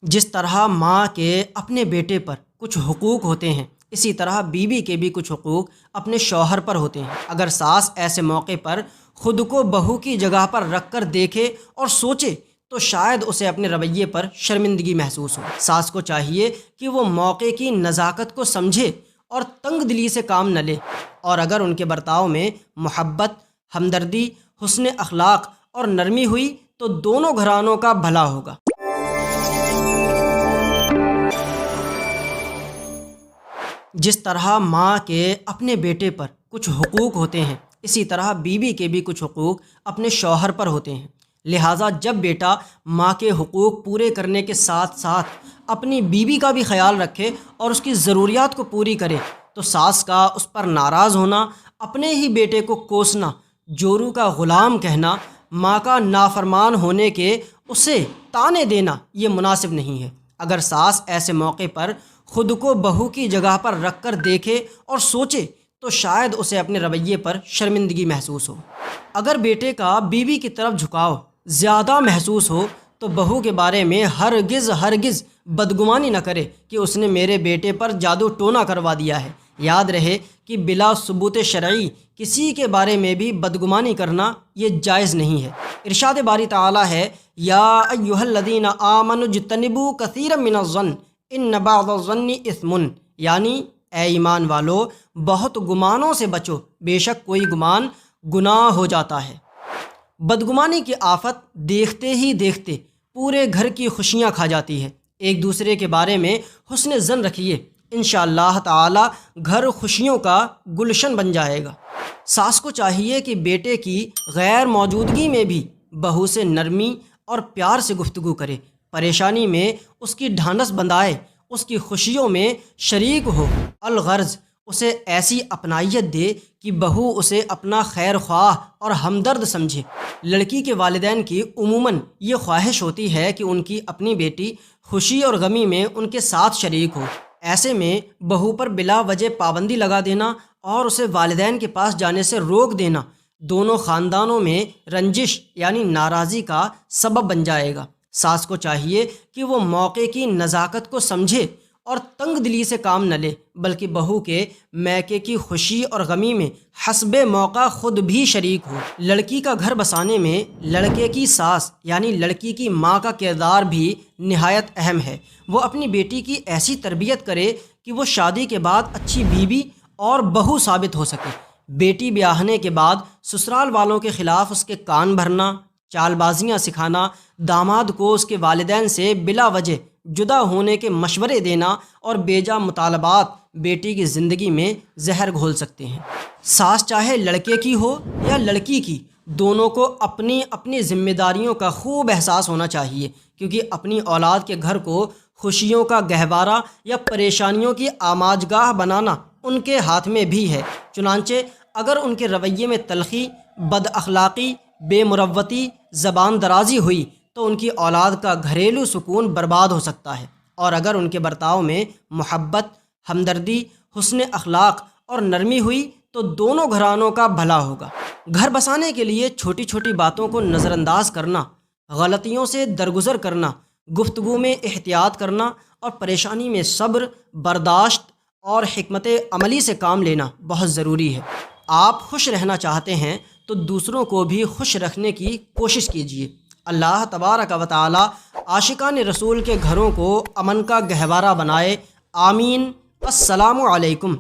جس طرح ماں کے اپنے بیٹے پر کچھ حقوق ہوتے ہیں، اسی طرح بیوی کے بھی کچھ حقوق اپنے شوہر پر ہوتے ہیں۔ اگر ساس ایسے موقع پر خود کو بہو کی جگہ پر رکھ کر دیکھے اور سوچے تو شاید اسے اپنے رویے پر شرمندگی محسوس ہو۔ ساس کو چاہیے کہ وہ موقع کی نزاکت کو سمجھے اور تنگ دلی سے کام نہ لے، اور اگر ان کے برتاؤ میں محبت، ہمدردی، حسن اخلاق اور نرمی ہوئی تو دونوں گھرانوں کا بھلا ہوگا۔ جس طرح ماں کے اپنے بیٹے پر کچھ حقوق ہوتے ہیں، اسی طرح بیوی کے بھی کچھ حقوق اپنے شوہر پر ہوتے ہیں۔ لہٰذا جب بیٹا ماں کے حقوق پورے کرنے کے ساتھ ساتھ اپنی بیوی کا بھی خیال رکھے اور اس کی ضروریات کو پوری کرے تو ساس کا اس پر ناراض ہونا، اپنے ہی بیٹے کو کوسنا، جورو کا غلام کہنا، ماں کا نافرمان ہونے کے اسے طعنے دینا یہ مناسب نہیں ہے۔ اگر ساس ایسے موقع پر خود کو بہو کی جگہ پر رکھ کر دیکھے اور سوچے تو شاید اسے اپنے رویے پر شرمندگی محسوس ہو۔ اگر بیٹے کا بیوی کی طرف جھکاؤ زیادہ محسوس ہو تو بہو کے بارے میں ہرگز بدگمانی نہ کرے کہ اس نے میرے بیٹے پر جادو ٹونا کروا دیا ہے۔ یاد رہے کہ بلا ثبوت شرعی کسی کے بارے میں بھی بدگمانی کرنا یہ جائز نہیں ہے۔ ارشاد باری تعالیٰ ہے، یا ایھا الذین آمنوا اجتنبوا کثیرا من الظن ان بعض الظن اثم، یعنی اے ایمان والو بہت گمانوں سے بچو، بے شک کوئی گمان گناہ ہو جاتا ہے۔ بدگمانی کی آفت دیکھتے ہی دیکھتے پورے گھر کی خوشیاں کھا جاتی ہے۔ ایک دوسرے کے بارے میں حسن ظن رکھیے، انشاءاللہ تعالی گھر خوشیوں کا گلشن بن جائے گا۔ ساس کو چاہیے کہ بیٹے کی غیر موجودگی میں بھی بہو سے نرمی اور پیار سے گفتگو کرے، پریشانی میں اس کی ڈھانڈس بندھائے، اس کی خوشیوں میں شریک ہو، الغرض اسے ایسی اپنائیت دے کہ بہو اسے اپنا خیر خواہ اور ہمدرد سمجھے۔ لڑکی کے والدین کی عموماً یہ خواہش ہوتی ہے کہ ان کی اپنی بیٹی خوشی اور غمی میں ان کے ساتھ شریک ہو۔ ایسے میں بہو پر بلا وجہ پابندی لگا دینا اور اسے والدین کے پاس جانے سے روک دینا دونوں خاندانوں میں رنجش یعنی ناراضی کا سبب بن جائے گا۔ ساس کو چاہیے کہ وہ موقع کی نزاکت کو سمجھے اور تنگ دلی سے کام نہ لے، بلکہ بہو کے میکے کی خوشی اور غمی میں حسب موقع خود بھی شریک ہو۔ لڑکی کا گھر بسانے میں لڑکے کی ساس یعنی لڑکی کی ماں کا کردار بھی نہایت اہم ہے۔ وہ اپنی بیٹی کی ایسی تربیت کرے کہ وہ شادی کے بعد اچھی بیوی اور بہو ثابت ہو سکے۔ بیٹی بیاہنے کے بعد سسرال والوں کے خلاف اس کے کان بھرنا، چال بازیاں سکھانا، داماد کو اس کے والدین سے بلا وجہ جدا ہونے کے مشورے دینا اور بیجا مطالبات بیٹی کی زندگی میں زہر گھول سکتے ہیں۔ ساس چاہے لڑکے کی ہو یا لڑکی کی، دونوں کو اپنی اپنی ذمہ داریوں کا خوب احساس ہونا چاہیے، کیونکہ اپنی اولاد کے گھر کو خوشیوں کا گہوارہ یا پریشانیوں کی آماجگاہ بنانا ان کے ہاتھ میں بھی ہے۔ چنانچہ اگر ان کے رویے میں تلخی، بد اخلاقی، بے مروتی، زبان درازی ہوئی تو ان کی اولاد کا گھریلو سکون برباد ہو سکتا ہے، اور اگر ان کے برتاؤ میں محبت، ہمدردی، حسن اخلاق اور نرمی ہوئی تو دونوں گھرانوں کا بھلا ہوگا۔ گھر بسانے کے لیے چھوٹی چھوٹی باتوں کو نظر انداز کرنا، غلطیوں سے درگزر کرنا، گفتگو میں احتیاط کرنا اور پریشانی میں صبر، برداشت اور حکمت عملی سے کام لینا بہت ضروری ہے۔ آپ خوش رہنا چاہتے ہیں تو دوسروں کو بھی خوش رکھنے کی کوشش کیجیے۔ اللہ تبارک و تعالی عاشقان رسول کے گھروں کو امن کا گہوارہ بنائے، آمین۔ السلام علیکم۔